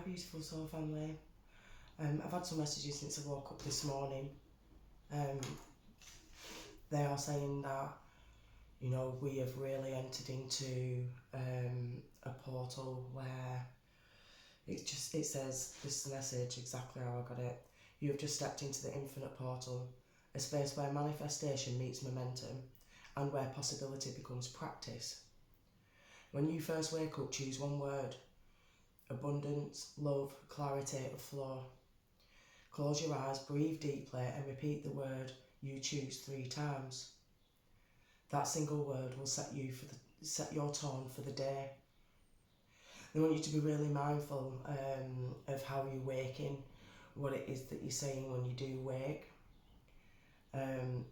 beautiful soul family. I've had some messages since I woke up this morning. They are saying that, you know, we have really entered into a portal where it says, this is the message, exactly how I got it. You have just stepped into the infinite portal, a space where manifestation meets momentum and where possibility becomes practice. When you first wake up, choose one word: abundance, love, clarity, flow. Close your eyes, breathe deeply and repeat the word you choose 3 times. That single word will set your tone for the day. They want you to be really mindful of how you're waking, what it is that you're saying when you do wake.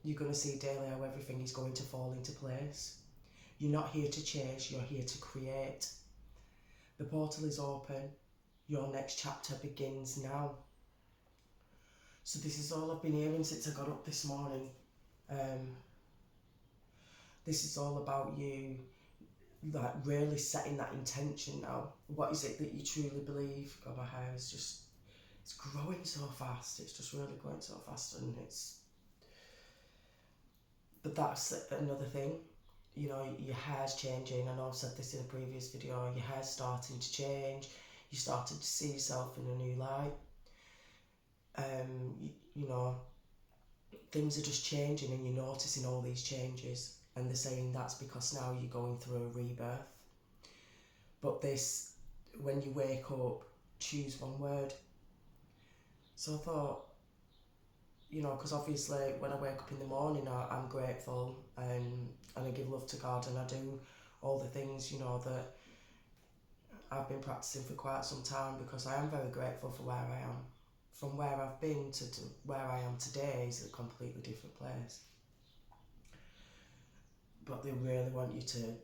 You're going to see daily how everything is going to fall into place. You're not here to chase, you're here to create. The portal is open. Your next chapter begins now. So this is all I've been hearing since I got up this morning. This is all about you, like, really setting that intention now. What is it that you truly believe? God, my hair is just, it's growing so fast. It's just really going so fast, and but that's another thing. You know, your hair's changing. I know I've said this in a previous video. Your hair's starting to change. You're starting to see yourself in a new light. You know, things are just changing and you're noticing all these changes, and they're saying that's because now you're going through a rebirth. But this, when you wake up, choose one word. So I thought, you know, because obviously when I wake up in the morning, I'm grateful, and I give love to God, and I do all the things, you know, that I've been practicing for quite some time, because I am very grateful for where I am. From where I've been to where I am today is a completely different place. But they really want you to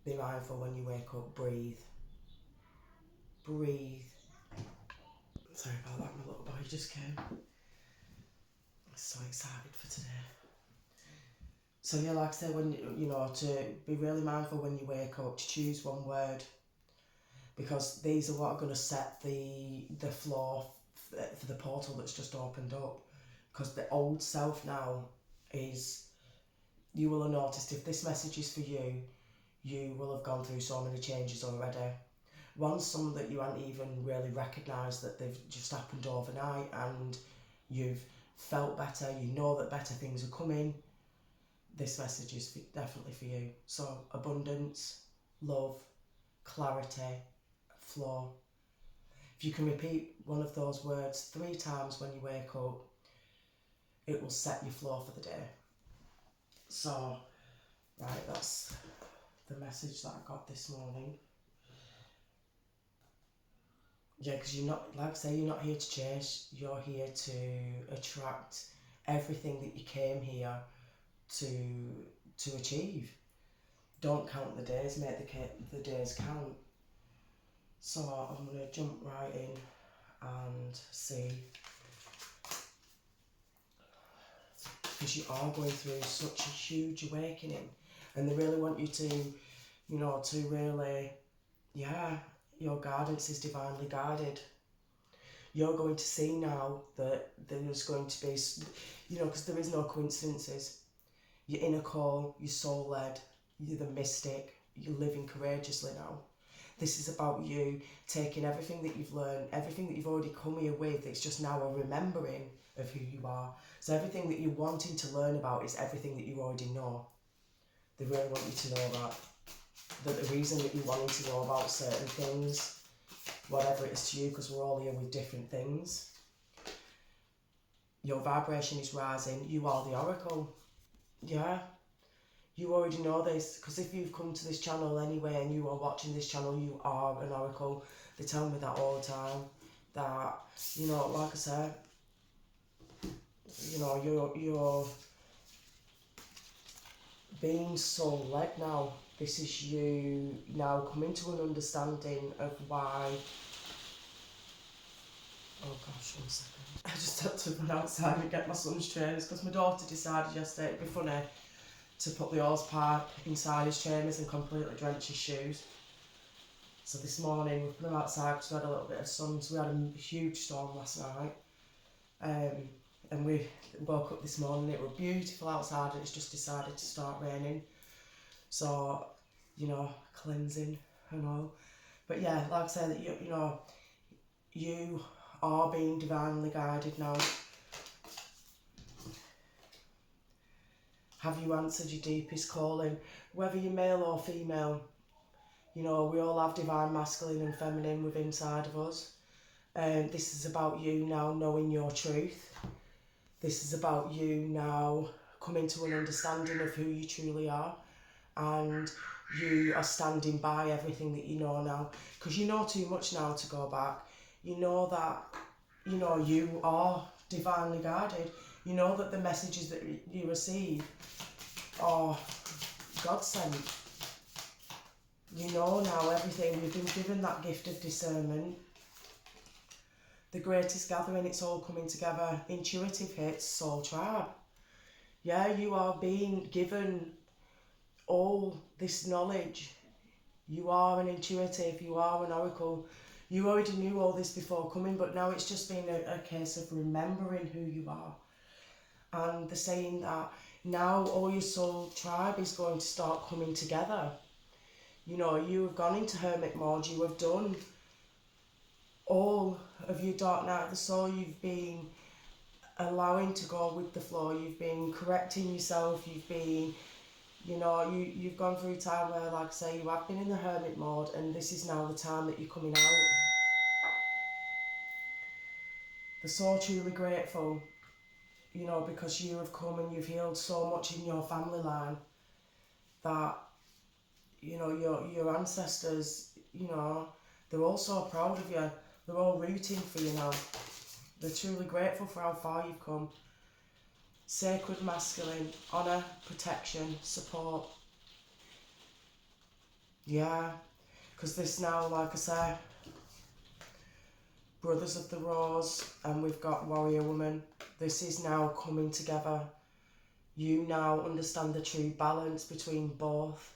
be mindful when you wake up. Breathe. Breathe. Sorry about that, my little boy just came. I'm so excited for today. So yeah, like I said, when you know, to be really mindful when you wake up, to choose one word, because these are what are going to set the floor for the portal that's just opened up. Because the old self now is, you will have noticed, if this message is for you, you will have gone through so many changes already. Some that you hadn't even really recognised that they've just happened overnight, and you've felt better, you know that better things are coming. This message is definitely for you. So abundance, love, clarity, flow. If you can repeat one of those words 3 times when you wake up, it will set your flow for the day. So, right, that's the message that I got this morning. Yeah, because you're not, like I say, you're not here to chase, you're here to attract everything that you came here to achieve. Don't count the days, make the days count. So I'm going to jump right in and see, because you are going through such a huge awakening, and they really want you to, you know, to really, yeah, your guidance is divinely guided. You're going to see now that there's going to be, you know, because there is no coincidences. Your inner call, your soul led, you're the mystic, you're living courageously now. This is about you taking everything that you've learned, everything that you've already come here with. It's just now a remembering of who you are. So everything that you're wanting to learn about is everything that you already know. They really want you to know that the reason that you're wanting to know about certain things, whatever it is to you, because we're all here with different things. Your vibration is rising. You are the oracle. Yeah. You already know this, because if you've come to this channel anyway and you are watching this channel, you are an oracle. They tell me that all the time, that, you know, like I said, you know, you're being soul-led now. This is you now coming to an understanding of why. Oh gosh, 1 second. I just had to run outside and get my son's trainers, because my daughter decided yesterday it'd be funny to put the hose pipe inside his trainers and completely drench his shoes. So this morning we put them outside because we had a little bit of sun, so we had a huge storm last night. And we woke up this morning, it was beautiful outside and it's just decided to start raining. So, you know, cleansing and all. But yeah, like I said, you know, you are being divinely guided now. Have you answered your deepest calling? Whether you're male or female, you know, we all have divine masculine and feminine within inside of us. This is about you now knowing your truth. This is about you now coming to an understanding of who you truly are. And you are standing by everything that you know now. Because you know too much now to go back. You know that, you know, you are divinely guided. You know that the messages that you receive are God sent. You know now everything. You've been given that gift of discernment. The greatest gathering, it's all coming together. Intuitive hits, soul tribe. Yeah, you are being given all this knowledge. You are an intuitive, you are an oracle. You already knew all this before coming, but now it's just been a case of remembering who you are. And they're saying that now all your soul tribe is going to start coming together. You know, you have gone into hermit mode, you have done all of your dark night of the soul, you've been allowing to go with the flow, you've been correcting yourself, you've been, you know, you've gone through time where, like I say, you have been in the hermit mode, and this is now the time that you're coming out. They're so truly grateful, you know, because you have come and you've healed so much in your family line that, you know, your ancestors, you know, they're all so proud of you. They're all rooting for you now. They're truly grateful for how far you've come. Sacred masculine, honour, protection, support. Yeah, because this now, like I say, Brothers of the Rose, and we've got Warrior Woman. This is now coming together. You now understand the true balance between both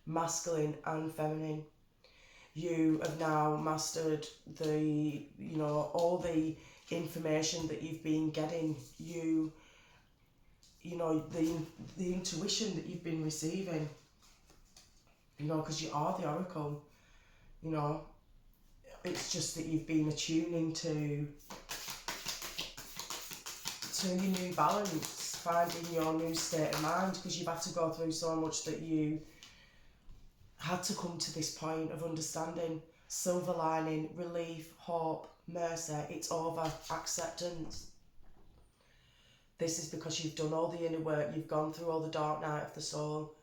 masculine and feminine. You have now mastered the, you know, all the information that you've been getting. You know, the intuition that you've been receiving, you know, because you are the oracle, you know. It's just that you've been attuning to your new balance, finding your new state of mind, because you've had to go through so much that you had to come to this point of understanding. Silver lining, relief, hope, mercy, it's over, acceptance. This is because you've done all the inner work, you've gone through all the dark night of the soul.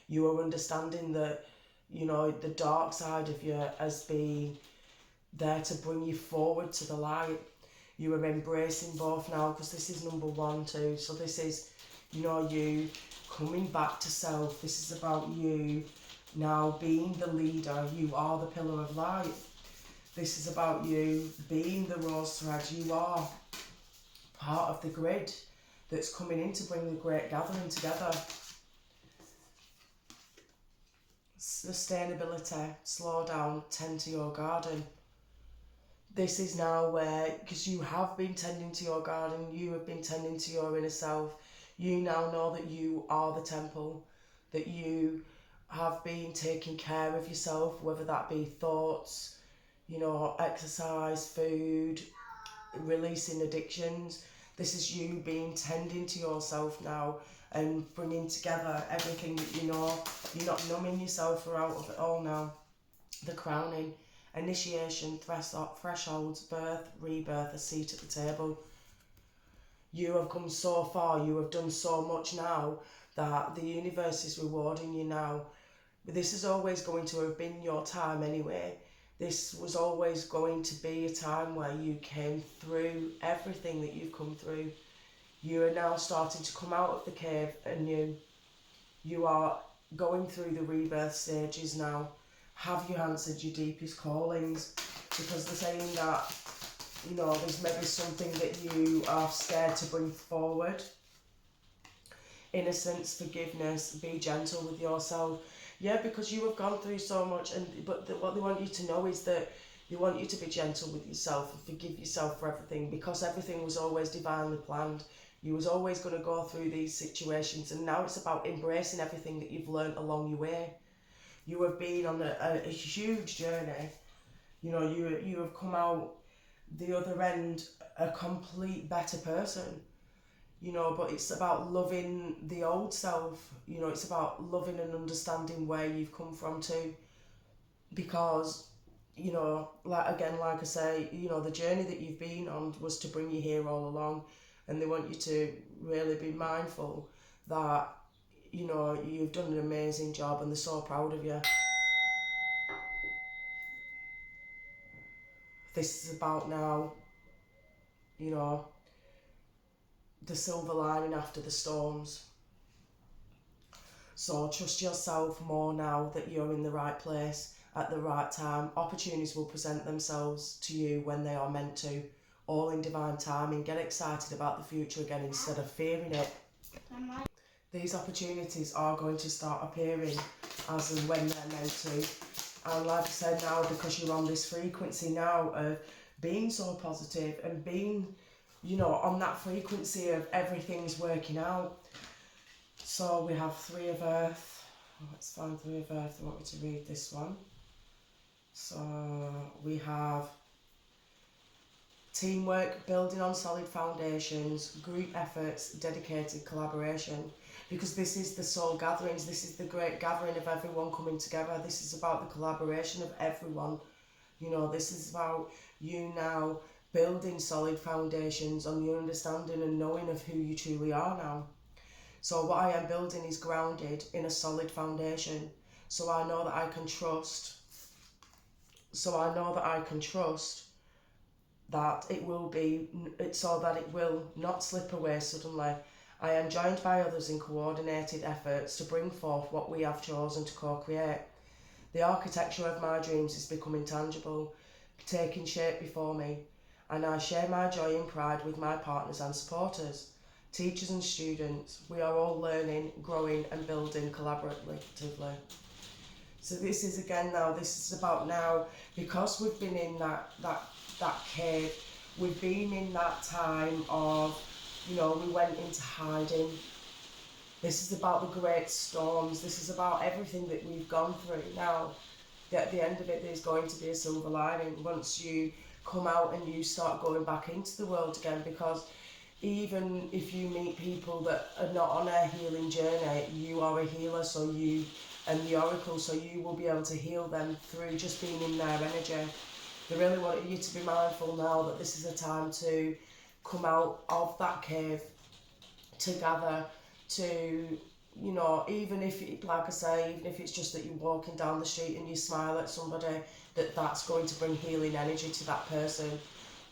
You are understanding that, you know, the dark side of you has been there to bring you forward to the light. You are embracing both now, because this is number 1 too. So this is, you know, you coming back to self. This is about you now being the leader. You are the pillar of light. This is about you being the rose thread. You are part of the grid that's coming in to bring the great gathering together. Sustainability, slow down, tend to your garden. This is now where, because you have been tending to your garden, you have been tending to your inner self, you now know that you are the temple, that you have been taking care of yourself, whether that be thoughts, you know, exercise, food, releasing addictions. This is you being tending to yourself now and bringing together everything that you know. You're not numbing yourself or out of it all now. The crowning, initiation, thresholds, birth, rebirth, a seat at the table. You have come so far, you have done so much now that the universe is rewarding you now. This is always going to have been your time anyway. This was always going to be a time where you came through everything that you've come through. You are now starting to come out of the cave anew. You are going through the rebirth stages now. Have you answered your deepest callings? Because they're saying that, you know, there's maybe something that you are scared to bring forward. Innocence, forgiveness, be gentle with yourself. Yeah, because you have gone through so much, what they want you to know is that they want you to be gentle with yourself and forgive yourself for everything, because everything was always divinely planned. You was always going to go through these situations, and now it's about embracing everything that you've learned along your way. You have been on a huge journey. You know, you have come out the other end a complete better person. You know, but it's about loving the old self. You know, it's about loving and understanding where you've come from too, because you know, like I say, you know, the journey that you've been on was to bring you here all along, and they want you to really be mindful that, you know, you've done an amazing job and they're so proud of you. This is about now, you know, the silver lining after the storms. So trust yourself more now that you're in the right place at the right time. Opportunities will present themselves to you when they are meant to, all in divine timing. Get excited about the future again instead of fearing it. These opportunities are going to start appearing as and when they're meant to. And like I said, now, because you're on this frequency now of being so positive and being, you know, on that frequency of everything's working out. So we have Three of Earth. Let's find Three of Earth. I want me to read this one. So we have teamwork, building on solid foundations, group efforts, dedicated collaboration. Because this is the soul gatherings, this is the great gathering of everyone coming together. This is about the collaboration of everyone. You know, this is about you now building solid foundations on the understanding and knowing of who you truly are now. So what I am building is grounded in a solid foundation. So I know that I can trust. That it will be, so that it will not slip away suddenly. I am joined by others in coordinated efforts to bring forth what we have chosen to co-create. The architecture of my dreams is becoming tangible, taking shape before me, and I share my joy and pride with my partners and supporters. Teachers and students, we are all learning, growing and building collaboratively. So this is again now, this is about now, because we've been in that cave, we've been in that time of, you know, we went into hiding. This is about the great storms, this is about everything that we've gone through. Now, at the end of it, there's going to be a silver lining once you come out and you start going back into the world again, because even if you meet people that are not on a healing journey, you are a healer, so you, and the oracle, so you will be able to heal them through just being in their energy. They really want you to be mindful now that this is a time to come out of that cave together, to, you know, even if, like I say, even if it's just that you're walking down the street and you smile at somebody, that's going to bring healing energy to that person.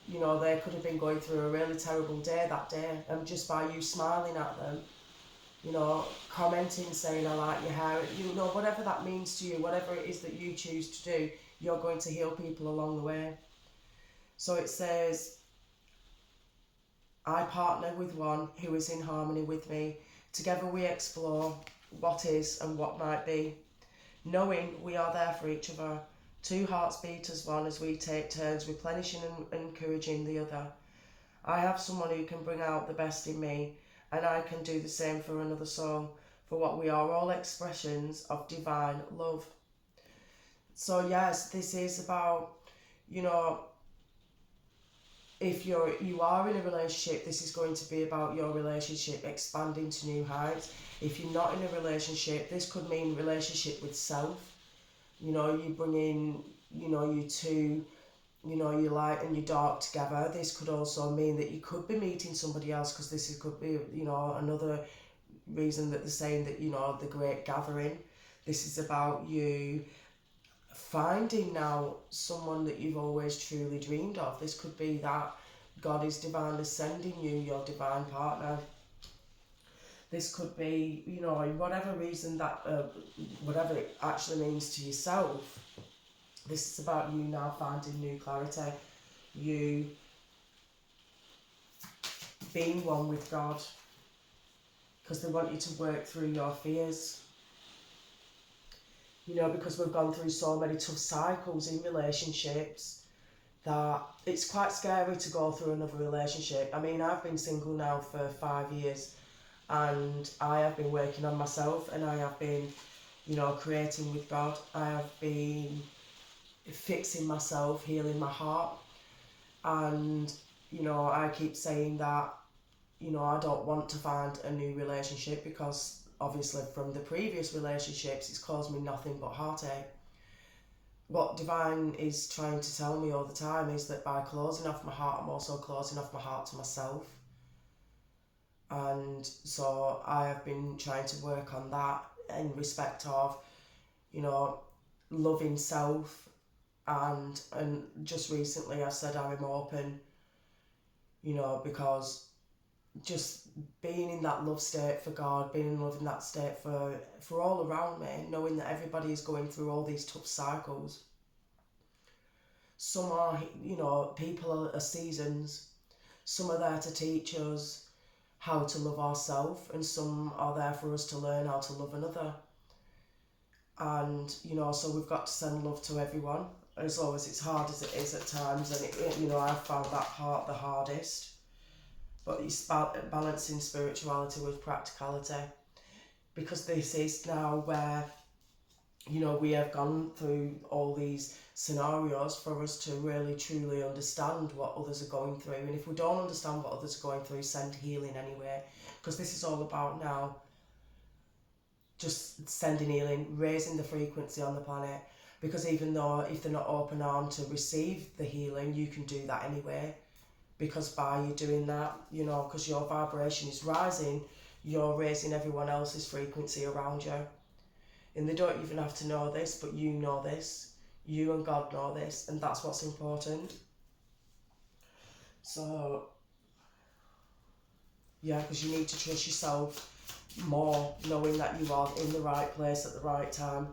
You know, they could have been going through a really terrible day that day, and just by you smiling at them, you know, commenting, saying, I like your hair, you know, whatever that means to you, whatever it is that you choose to do, you're going to heal people along the way. So it says, I partner with one who is in harmony with me. Together we explore what is and what might be, knowing we are there for each other. Two hearts beat as one as we take turns replenishing and encouraging the other. I have someone who can bring out the best in me, and I can do the same for another soul, for what we are all expressions of divine love. So yes, this is about, you know, if you are in a relationship, this is going to be about your relationship expanding to new heights. If you're not in a relationship, this could mean relationship with self. You know, you bring in, you know, you two, you know, your light and your dark together. This could also mean that you could be meeting somebody else, because could be, you know, another reason that they're saying that, you know, the great gathering. This is about you finding now someone that you've always truly dreamed of. This could be that God is divinely sending you your divine partner. This could be, you know, whatever reason that, whatever it actually means to yourself. This is about you now finding new clarity. You being one with God. Because they want you to work through your fears. You know, because we've gone through so many tough cycles in relationships that it's quite scary to go through another relationship. I mean, I've been single now for 5 years, and I have been working on myself, and I have been, you know, creating with God. I have been fixing myself, healing my heart. And, you know, I keep saying that, you know, I don't want to find a new relationship because obviously from the previous relationships it's caused me nothing but heartache. What Divine is trying to tell me all the time is that by closing off my heart, I'm also closing off my heart to myself. And so I have been trying to work on that in respect of, you know, loving self. And just recently I said I'm open, you know, because just being in that love state for God, being in love in that state for all around me, knowing that everybody is going through all these tough cycles. Some are, you know, people are seasons. Some are there to teach us how to love ourselves, and some are there for us to learn how to love another. And, you know, so we've got to send love to everyone, as long as it's hard as it is at times. And, you know, I've found that part the hardest. But it's balancing spirituality with practicality. Because this is now where, you know, we have gone through all these scenarios for us to really truly understand what others are going through. And if we don't understand what others are going through, send healing anyway. Because this is all about now just sending healing, raising the frequency on the planet. Because even though if they're not open armed to receive the healing, you can do that anyway. Because by you doing that, you know, because your vibration is rising, you're raising everyone else's frequency around you. And they don't even have to know this, but you know this. You and God know this, and that's what's important. So, yeah, because you need to trust yourself more, knowing that you are in the right place at the right time.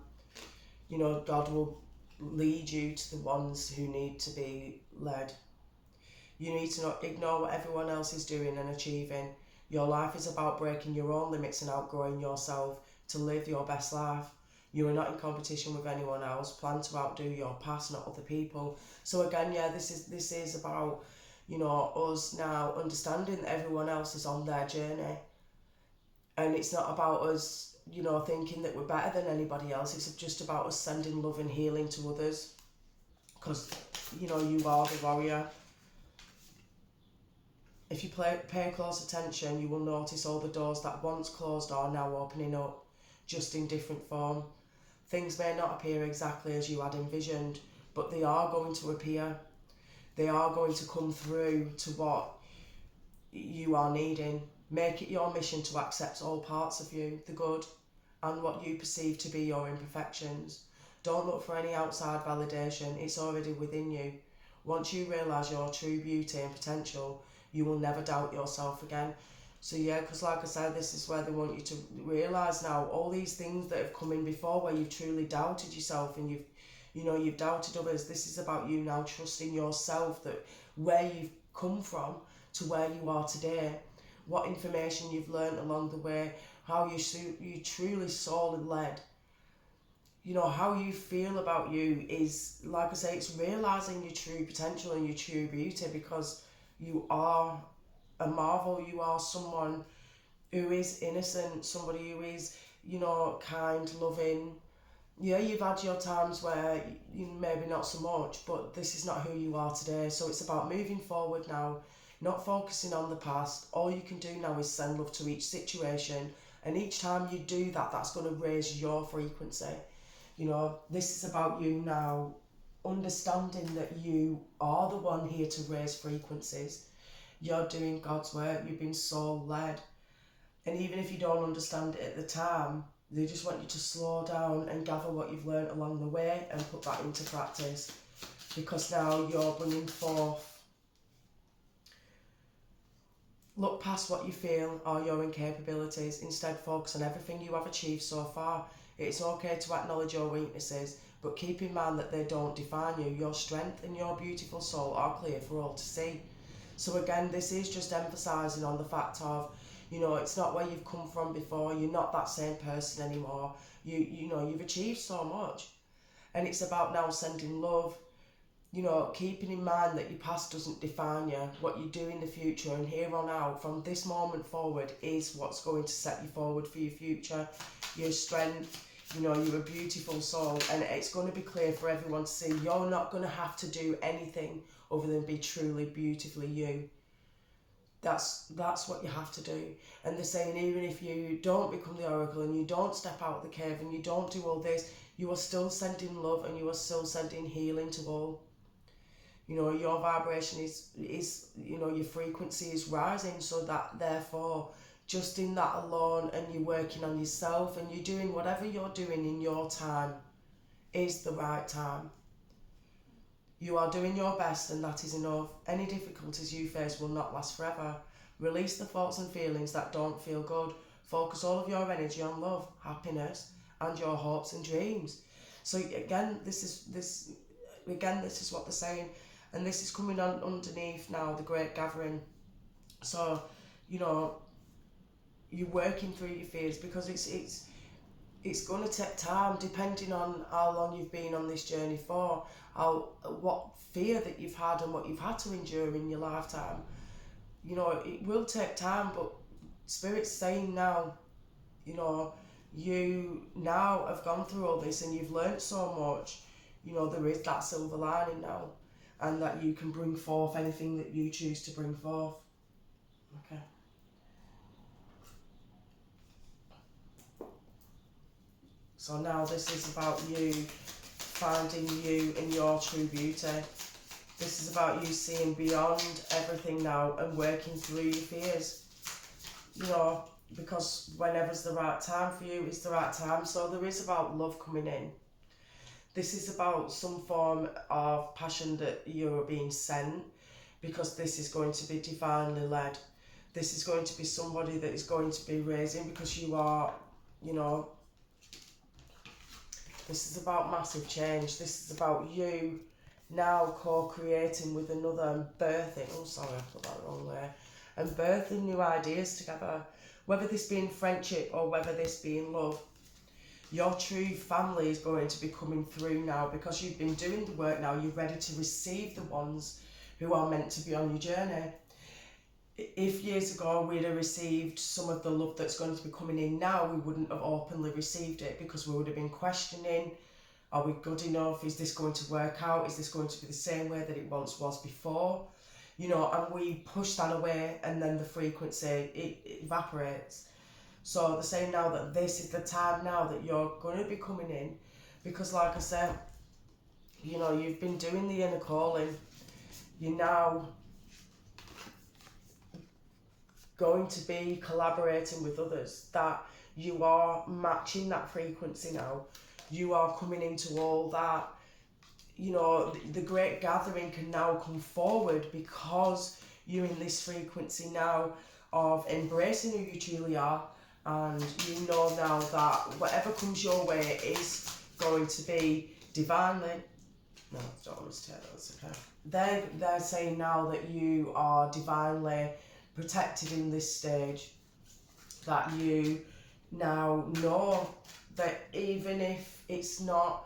You know, God will lead you to the ones who need to be led. You need to not ignore what everyone else is doing and achieving. Your life is about breaking your own limits and outgrowing yourself to live your best life. You are not in competition with anyone else. Plan to outdo your past, not other people. So again, yeah, this is about, you know, us now understanding that everyone else is on their journey. And it's not about us, you know, thinking that we're better than anybody else. It's just about us sending love and healing to others. Because, you know, you are the warrior. If you pay close attention, you will notice all the doors that once closed are now opening up, just in different form. Things may not appear exactly as you had envisioned, but they are going to appear. They are going to come through to what you are needing. Make it your mission to accept all parts of you, the good, and what you perceive to be your imperfections. Don't look for any outside validation, it's already within you. Once you realise your true beauty and potential, you will never doubt yourself again. So yeah, because like I said, this is where they want you to realise now all these things that have come in before where you've truly doubted yourself and you've doubted others. This is about you now trusting yourself, that where you've come from to where you are today, what information you've learned along the way, how you truly soul led. You know, how you feel about you is, like I say, it's realising your true potential and your true beauty, because you are a marvel. You are someone who is innocent, somebody who is, you know, kind, loving. Yeah, you've had your times where you maybe not so much, but this is not who you are today. So it's about moving forward now, not focusing on the past. All you can do now is send love to each situation, and each time you do that, that's going to raise your frequency. You know, this is about you now understanding that you are the one here to raise frequencies. You're doing God's work, you've been soul led. And even if you don't understand it at the time, they just want you to slow down and gather what you've learned along the way and put that into practice. Because now you're bringing forth, look past what you feel or your incapabilities. Instead, focus on everything you have achieved so far. It's okay to acknowledge your weaknesses, but keep in mind that they don't define you. Your strength and your beautiful soul are clear for all to see. So again, this is just emphasising on the fact of, You know, it's not where you've come from before. You're not that same person anymore. You know, you've achieved so much. And it's about now sending love, you know, keeping in mind that your past doesn't define you. What you do in the future and here on out, from this moment forward, is what's going to set you forward for your future, your strength. You know, you're a beautiful soul, and it's going to be clear for everyone to see you're not going to have to do anything other than be truly beautifully you. That's what you have to do. And they're saying even if you don't become the oracle and you don't step out of the cave and you don't do all this, you are still sending love and you are still sending healing to all. You know, your vibration is you know, your frequency is rising, so that therefore just in that alone, and you're working on yourself and you're doing whatever you're doing in your time is the right time. You are doing your best and that is enough. Any difficulties you face will not last forever. Release the thoughts and feelings that don't feel good. Focus all of your energy on love, happiness, and your hopes and dreams. So again, this is what they're saying, and this is coming on underneath now the Great Gathering. So, you know, you're working through your fears, because it's going to take time, depending on how long you've been on this journey for, what fear that you've had and what you've had to endure in your lifetime. You know, it will take time, but Spirit's saying now, you know, you now have gone through all this and you've learnt so much. You know, there is that silver lining now, and that you can bring forth anything that you choose to bring forth. Okay. So now this is about you finding you in your true beauty. This is about you seeing beyond everything now and working through your fears. You know, because whenever's the right time for you, it's the right time. So there is about love coming in. This is about some form of passion that you're being sent, because this is going to be divinely led. This is going to be somebody that is going to be raising, because you are, you know, this is about massive change. This is about you now co-creating with another and birthing, oh sorry, I put that wrong there, and birthing new ideas together, whether this be in friendship or whether this be in love. Your true family is going to be coming through now, because you've been doing the work now. You're ready to receive the ones who are meant to be on your journey. If years ago we'd have received some of the love that's going to be coming in now, we wouldn't have openly received it, because we would have been questioning, are we good enough? Is this going to work out? Is this going to be the same way that it once was before? You know, and we push that away, and then the frequency, it evaporates. So they're saying now that this is the time now that you're going to be coming in, because like I said, you know, you've been doing the inner calling. You're now going to be collaborating with others, that you are matching that frequency now. You are coming into all that, you know, the Great Gathering can now come forward, because you're in this frequency now of embracing who you truly are. And you know now that whatever comes your way is going to be divinely. No, don't want to take those, okay. They're saying now that you are divinely protected in this stage. That you now know that even if it's not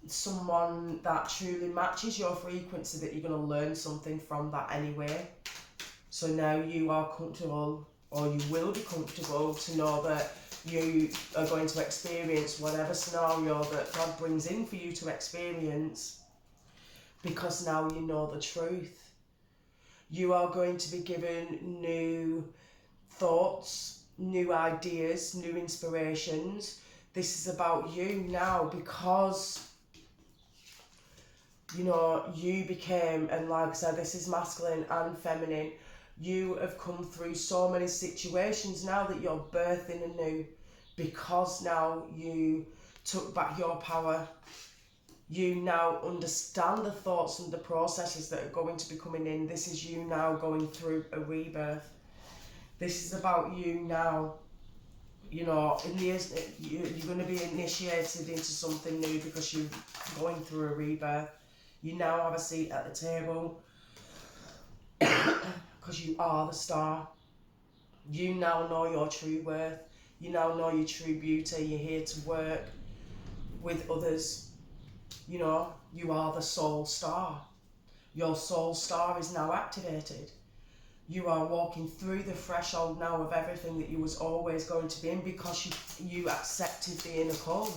someone that truly matches your frequency, that you're going to learn something from that anyway. So now you are comfortable, or you will be comfortable to know that you are going to experience whatever scenario that God brings in for you to experience, because now you know the truth. You are going to be given new thoughts, new ideas, new inspirations. This is about you now, because, you know, you became, and like I said, this is masculine and feminine. You have come through so many situations now that you're birthing anew, because now you took back your power. You now understand the thoughts and the processes that are going to be coming in. This is you now going through a rebirth. This is about you now, you know, you're going to be initiated into something new, because you're going through a rebirth. You now have a seat at the table, because you are the star. You now know your true worth. You now know your true beauty. You're here to work with others. You know, you are the soul star. Your soul star is now activated. You are walking through the threshold now of everything that you was always going to be in, because you accepted the inner call.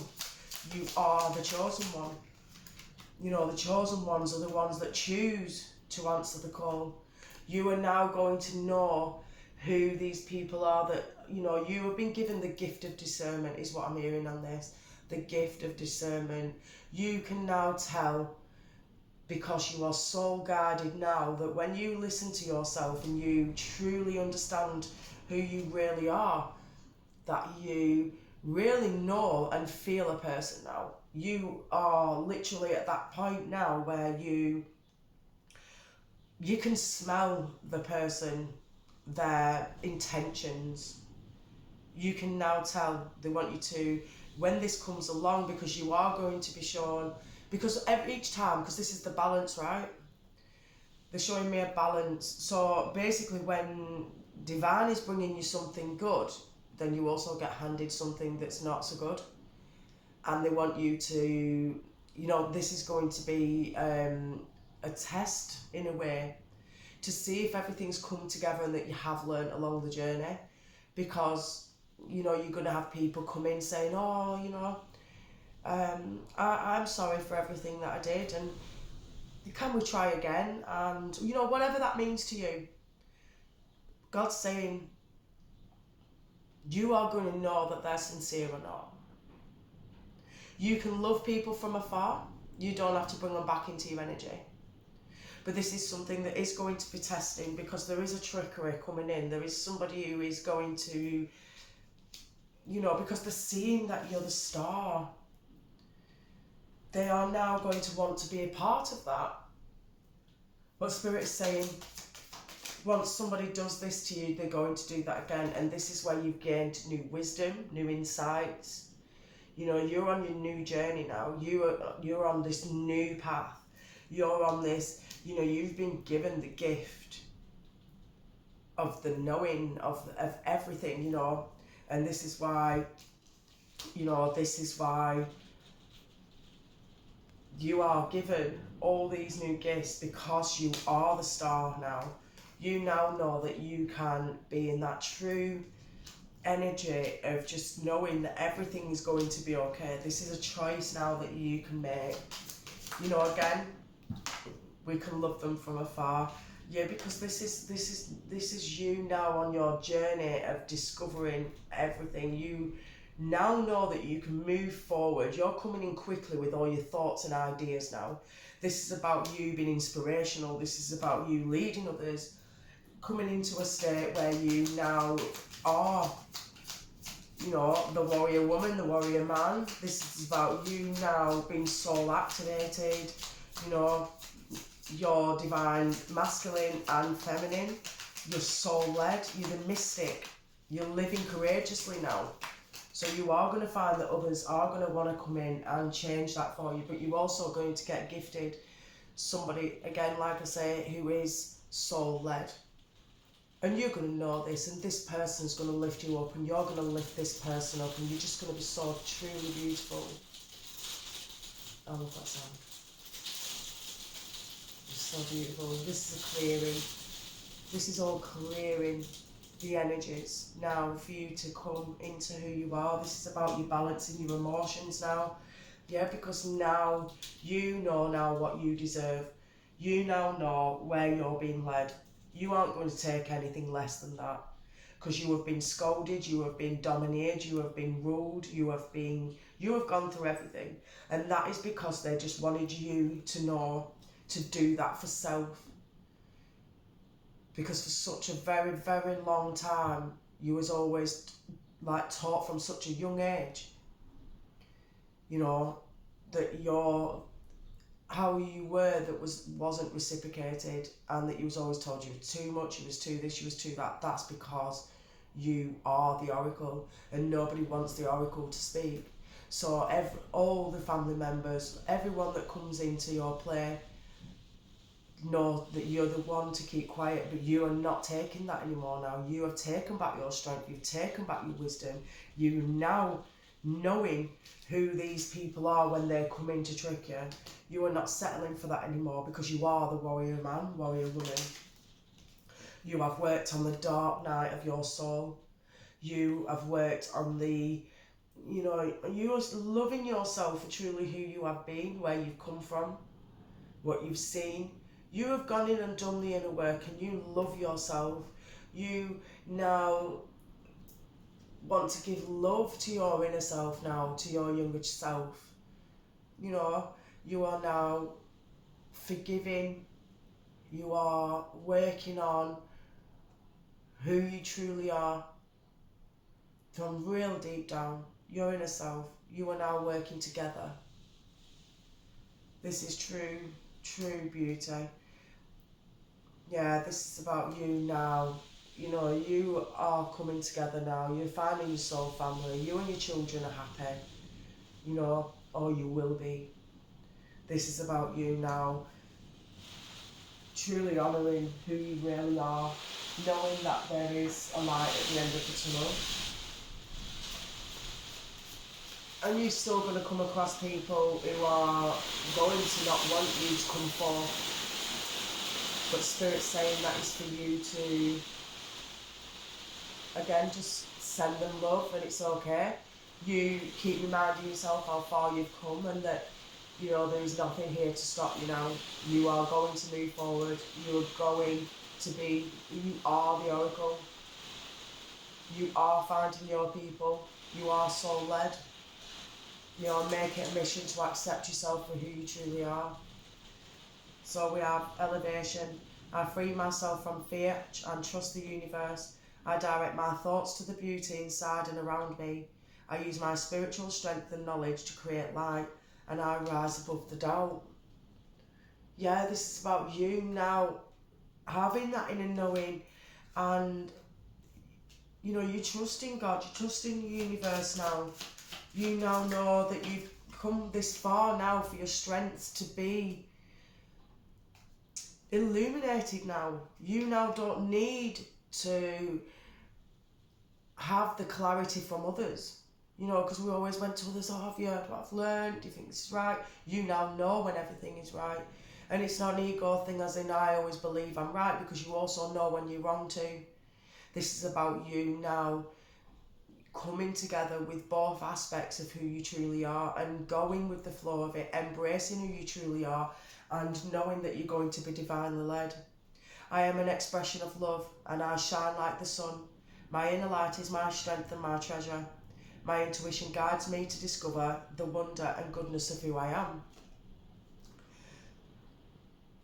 You are the chosen one. You know, the chosen ones are the ones that choose to answer the call. You are now going to know who these people are that, you know, you have been given the gift of discernment, is what I'm hearing on this. The gift of discernment. You can now tell, because you are soul guided now, that when you listen to yourself and you truly understand who you really are, that you really know and feel a person now. You are literally at that point now where you can smell the person, their intentions. You can now tell they want you to, when this comes along, because you are going to be shown, because each time, because this is the balance, right? They're showing me a balance. So basically, when divine is bringing you something good, then you also get handed something that's not so good. And they want you to, you know, this is going to be a test in a way to see if everything's come together and that you have learned along the journey. Because, you know, you're going to have people come in saying, oh, you know, I'm sorry for everything that I did, and can we try again? And, you know, whatever that means to you, God's saying, you are going to know that they're sincere or not. You can love people from afar. You don't have to bring them back into your energy. But this is something that is going to be testing, because there is a trickery coming in. There is somebody who is going to, you know, because they're seeing that you're the star. They are now going to want to be a part of that. But Spirit is saying, once somebody does this to you, they're going to do that again. And this is where you've gained new wisdom, new insights. You know, you're on your new journey now. You're on this new path. You're on this, you know, you've been given the gift of the knowing of everything, you know. And this is why, you know, this is why you are given all these new gifts, because you are the star now. You now know that you can be in that true energy of just knowing that everything is going to be okay. This is a choice now that you can make. You know, again, we can love them from afar. Yeah, because this is you now on your journey of discovering everything. You now know that you can move forward. You're coming in quickly with all your thoughts and ideas now. This is about you being inspirational. This is about you leading others, coming into a state where you now are, you know, the warrior woman, the warrior man. This is about you now being soul activated, you know, your divine masculine and feminine. You're soul led, you're the mystic. You're living courageously now. So you are going to find that others are going to want to come in and change that for you, but you're also going to get gifted somebody, again, like I say, who is soul led. And you're going to know this, and this person's going to lift you up, and you're going to lift this person up, and you're just going to be so truly beautiful. I love that sound. It's so beautiful. This is a clearing. This is all clearing the energies now for you to come into who you are. This is about you balancing your emotions now. Yeah, because now you know now what you deserve. You now know where you're being led. You aren't going to take anything less than that, because you have been scolded, you have been dominated, you have been ruled, you have gone through everything. And that is because they just wanted you to know to do that for self. Because for such a very, very long time, you was always like taught from such a young age, you know, that how you were that wasn't reciprocated, and that you was always told you were too much, you was too this, you was too that. That's because you are the oracle, and nobody wants the oracle to speak. So all the family members, everyone that comes into your play, know that you're the one to keep quiet, but you are not taking that anymore now. You have taken back your strength, you've taken back your wisdom. You now knowing who these people are when they come in to trick you. You are not settling for that anymore, because you are the warrior man, warrior woman. You have worked on the dark night of your soul. You have worked on the, you're loving yourself for truly who you have been, where you've come from, what you've seen. You have gone in and done the inner work, and you love yourself. You now want to give love to your inner self now, to your younger self. You are now forgiving. You are working on who you truly are from real deep down, your inner self. You are now working together. This is true beauty. Yeah, this is about you now. You are coming together now. You're finding your soul family. You and your children are happy, or you will be. This is about you now, truly honouring who you really are, knowing that there is a light at the end of the tunnel. And you're still going to come across people who are going to not want you to come forth. But Spirit's saying that is for you to, again, just send them love, and it's okay. You keep reminding yourself how far you've come, and that, there is nothing here to stop you now. You are going to move forward. You are the oracle. You are finding your people. You are soul-led. Make it a mission to accept yourself for who you truly are. So we have elevation. I free myself from fear and trust the universe. I direct my thoughts to the beauty inside and around me. I use my spiritual strength and knowledge to create light, and I rise above the doubt. Yeah, this is about you now having that inner knowing, and you're trusting God, you're trusting the universe now. You now know that you've come this far now for your strength to be illuminated now. You now don't need to have the clarity from others, because we always went to others. Have you heard what I've learned? Do you think this is right? You now know when everything is right. And it's not an ego thing, as in I always believe I'm right, because you also know when you're wrong too. This is about you now coming together with both aspects of who you truly are, and going with the flow of it, embracing who you truly are, and knowing that you're going to be divinely led. I am an expression of love, and I shine like the sun. My inner light is my strength and my treasure. My intuition guides me to discover the wonder and goodness of who I am.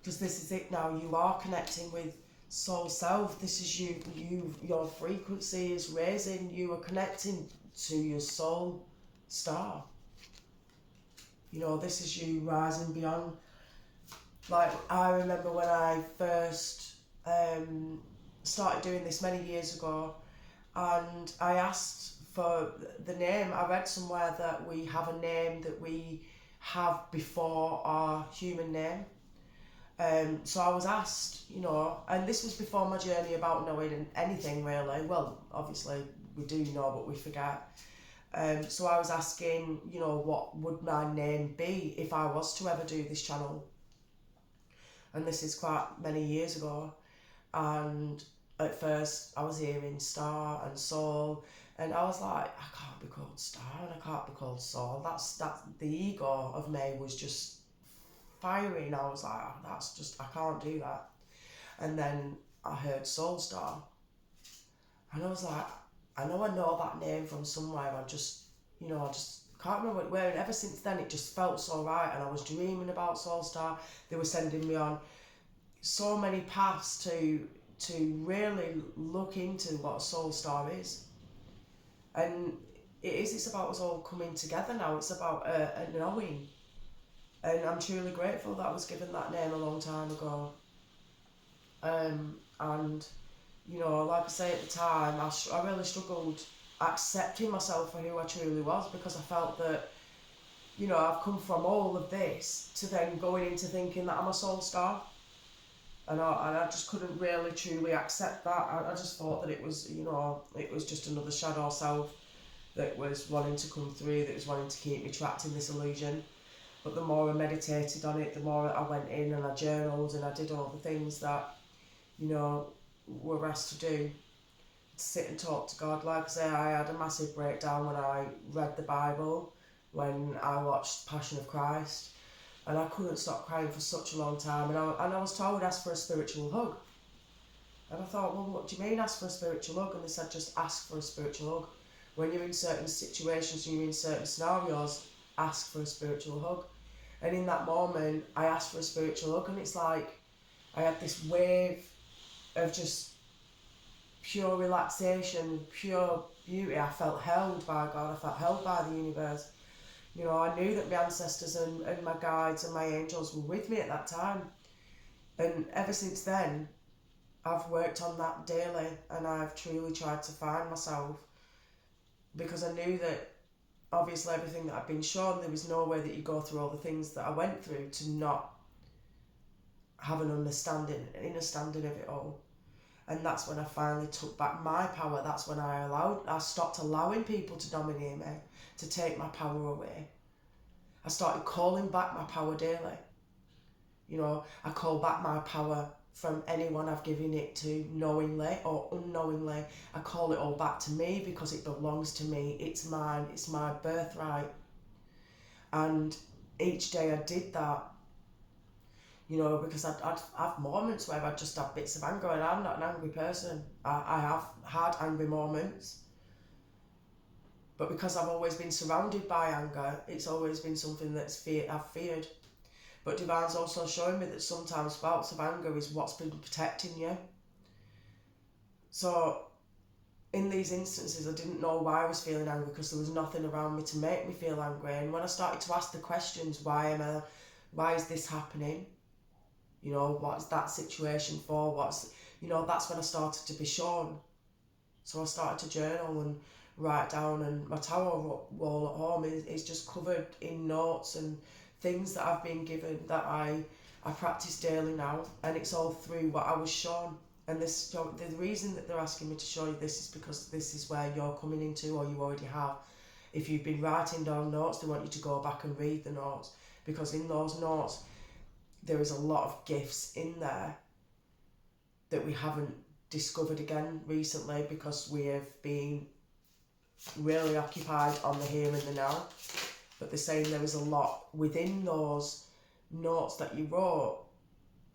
Because this is it now. You are connecting with soul self. This is you. Your frequency is raising. You are connecting to your soul star. This is you rising beyond. Like, I remember when I first started doing this many years ago, and I asked for the name. I read somewhere that we have a name that we have before our human name. So I was asked, and this was before my journey about knowing anything really. Well, obviously we do know, but we forget. So I was asking, what would my name be if I was to ever do this channel? And this is quite many years ago. And at first I was hearing Star and Soul, and I was like, I can't be called Star and I can't be called Soul. That's the ego of me was just firing. I was like, I can't do that. And then I heard Soul Star, and I was like, I know that name from somewhere. I just can't remember where. And ever since then, it just felt so right. And I was dreaming about Soul Star. They were sending me on so many paths to really look into what a Soul Star is. And it's about us all coming together now. It's about a knowing. And I'm truly grateful that I was given that name a long time ago. And, like I say, at the time, I really struggled accepting myself for who I truly was, because I felt that, I've come from all of this to then going into thinking that I'm a soul star. I just couldn't really truly accept that. I just thought that it was, it was just another shadow self that was wanting to come through, that was wanting to keep me trapped in this illusion. But the more I meditated on it, the more I went in and I journaled and I did all the things that, were asked to do. To sit and talk to God. Like I say, I had a massive breakdown when I read the Bible, when I watched Passion of Christ, and I couldn't stop crying for such a long time. And I was told, ask for a spiritual hug. And I thought, well, what do you mean ask for a spiritual hug? And they said, just ask for a spiritual hug. When you're in certain situations, you're in certain scenarios, ask for a spiritual hug. And in that moment, I asked for a spiritual hug, and it's like I had this wave of just pure relaxation, pure beauty. I felt held by God, I felt held by the universe. I knew that my ancestors and my guides and my angels were with me at that time. And ever since then, I've worked on that daily, and I've truly tried to find myself, because I knew that obviously everything that I've been shown, there was no way that you go through all the things that I went through to not have an understanding of it all. And that's when I finally took back my power. That's when I stopped allowing people to dominate me, to take my power away. I started calling back my power daily. I call back my power from anyone I've given it to, knowingly or unknowingly. I call it all back to me because it belongs to me. It's mine. It's my birthright. And each day I did that, because I'd have moments where I'd just have bits of anger, and I'm not an angry person. I have had angry moments. But because I've always been surrounded by anger, it's always been something I've feared. But Divine's also showing me that sometimes bouts of anger is what's been protecting you. So in these instances, I didn't know why I was feeling angry, because there was nothing around me to make me feel angry. And when I started to ask the questions, why is this happening? What's that situation for? That's when I started to be shown. So I started to journal and write down, and my tower wall at home is just covered in notes and things that I've been given that I practice daily now, and it's all through what I was shown. And the reason that they're asking me to show you this is because this is where you're coming into, or you already have. If you've been writing down notes, they want you to go back and read the notes, because in those notes there is a lot of gifts in there that we haven't discovered again recently, because we have been really occupied on the here and the now. But they're saying there is a lot within those notes that you wrote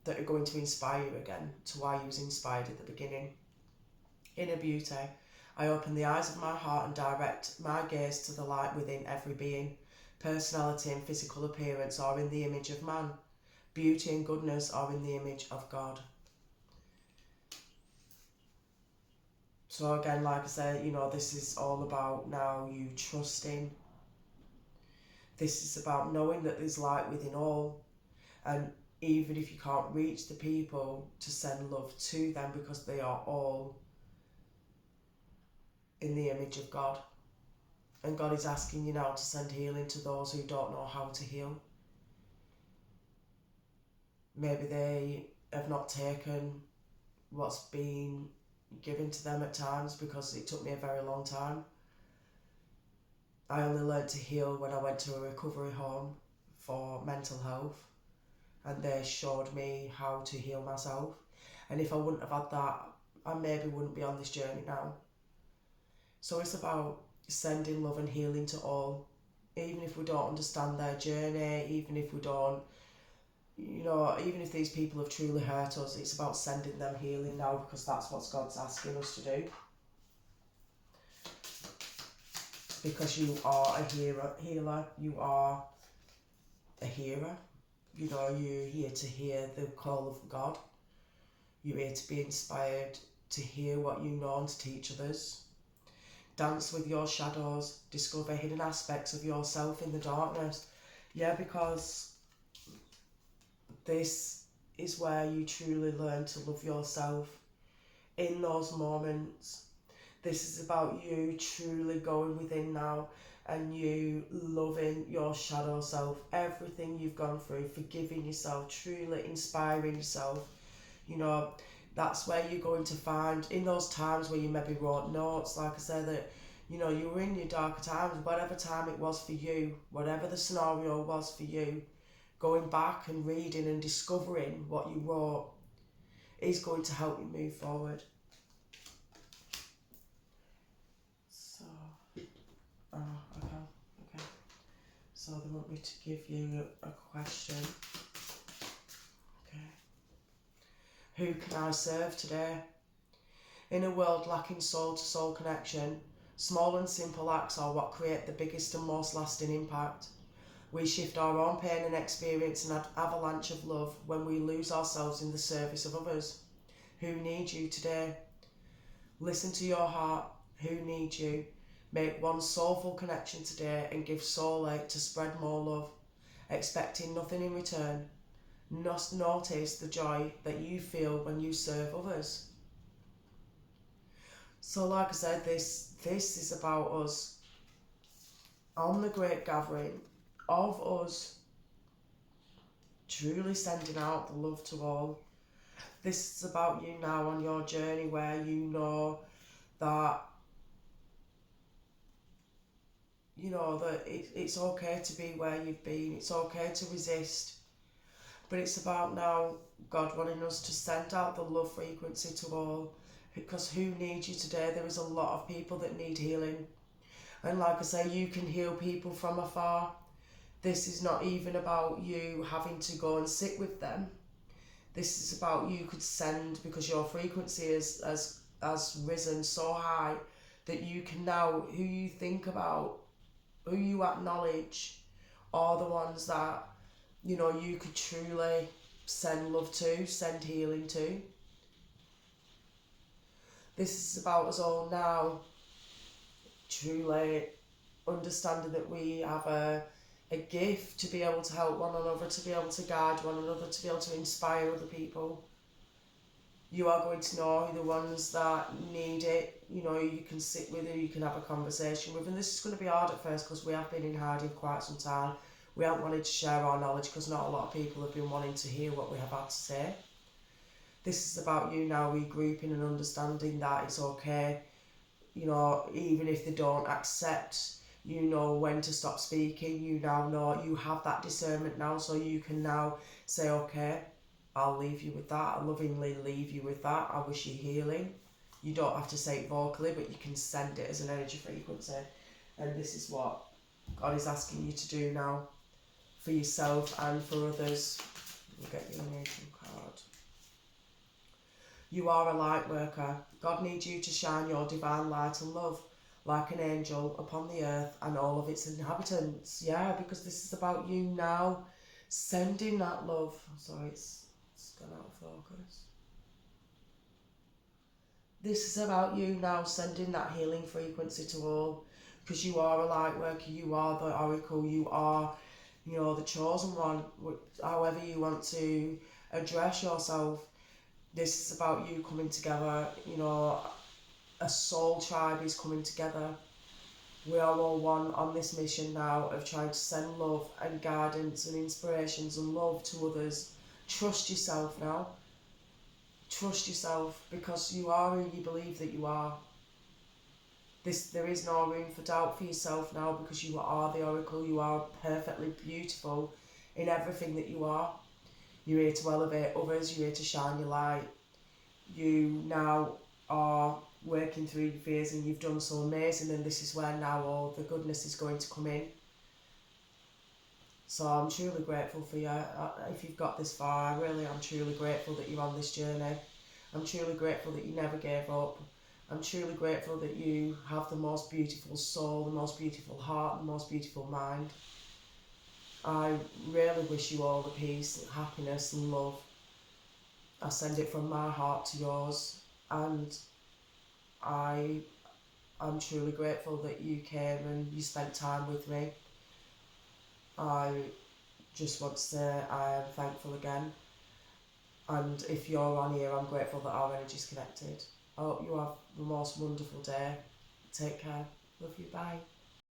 that are going to inspire you again to why you was inspired at the beginning. Inner beauty. I open the eyes of my heart and direct my gaze to the light within every being. Personality and physical appearance are in the image of man. Beauty and goodness are in the image of God. So again, like I said, this is all about now you trusting. This is about knowing that there's light within all. And even if you can't reach the people, to send love to them, because they are all in the image of God. And God is asking you now to send healing to those who don't know how to heal. Maybe they have not taken what's been given to them at times, because it took me a very long time. I only learned to heal when I went to a recovery home for mental health, and they showed me how to heal myself. And if I wouldn't have had that, I maybe wouldn't be on this journey now. So it's about sending love and healing to all, even if we don't understand their journey, even if we don't, even if these people have truly hurt us, it's about sending them healing now, because that's what God's asking us to do. Because you are a healer, you are a hearer. You're here to hear the call of God. You're here to be inspired, to hear what you know and to teach others. Dance with your shadows, discover hidden aspects of yourself in the darkness. Yeah, because this is where you truly learn to love yourself. In those moments, this is about you truly going within now and you loving your shadow self, everything you've gone through, forgiving yourself, truly inspiring yourself You know, that's where you're going to find, in those times where you maybe wrote notes, like I said, that, you know, you were in your darker times, whatever time it was for you, whatever the scenario was for you, going back and reading and discovering what you wrote is going to help you move forward. So, okay. So they want me to give you a question. Okay. Who can I serve today? In a world lacking soul-to-soul connection, small and simple acts are what create the biggest and most lasting impact. We shift our own pain and experience an avalanche of love when we lose ourselves in the service of others. Who need you today? Listen to your heart. Who needs you? Make one soulful connection today and give soul ache to spread more love, expecting nothing in return. Notice the joy that you feel when you serve others. So like I said, this is about us on the great gathering of us truly sending out the love to all. This is about you now on your journey where you know that it's okay to be where you've been, it's okay to resist, but it's about now God wanting us to send out the love frequency to all, because who needs you today? There is a lot of people that need healing, and like I say, you can heal people from afar. This is not even about you having to go and sit with them. This is about you could send, because your frequency has risen so high that you can now, who you think about, who you acknowledge, are the ones that, you know, you could truly send love to, send healing to. This is about us all now truly understanding that we have a gift to be able to help one another, to be able to guide one another, to be able to inspire other people. You are going to know the ones that need it, you know, you can sit with, who you can have a conversation with. And this is going to be hard at first because we have been in hiding for quite some time. We haven't wanted to share our knowledge because not a lot of people have been wanting to hear what we have had to say. This is about you now regrouping and understanding that it's okay, you know, even if they don't accept, you know when to stop speaking. You now know, you have that discernment now, so you can now say, okay, I'll leave you with that. I'll lovingly leave you with that. I wish you healing. You don't have to say it vocally, but you can send it as an energy frequency. And this is what God is asking you to do now for yourself and for others. We'll get you an angel card. You are a light worker. God needs you to shine your divine light and love like an angel upon the earth and all of its inhabitants. Yeah, because this is about you now sending that love. Sorry, it's gone out of focus. This is about you now sending that healing frequency to all, because you are a light worker, you are the oracle, you are, you know, the chosen one, however you want to address yourself. This is about you coming together, you know, a soul tribe is coming together. We are all one on this mission now of trying to send love and guidance and inspirations and love to others. Trust yourself now. Trust yourself, because you are who you believe that you are. There is no room for doubt for yourself now, because you are the oracle. You are perfectly beautiful in everything that you are. You're here to elevate others. You're here to shine your light. You now are working through your fears, and you've done so amazing, and this is where now all the goodness is going to come in. So I'm truly grateful for you. If you've got this far, I really am truly grateful that you're on this journey. I'm truly grateful that you never gave up. I'm truly grateful that you have the most beautiful soul, the most beautiful heart, the most beautiful mind. I really wish you all the peace, happiness and love. I send it from my heart to yours, and I'm truly grateful that you came and you spent time with me. I just want to say I am thankful again, and if you're on here, I'm grateful that our energy is connected. I hope you have the most wonderful day. Take care. Love you. Bye.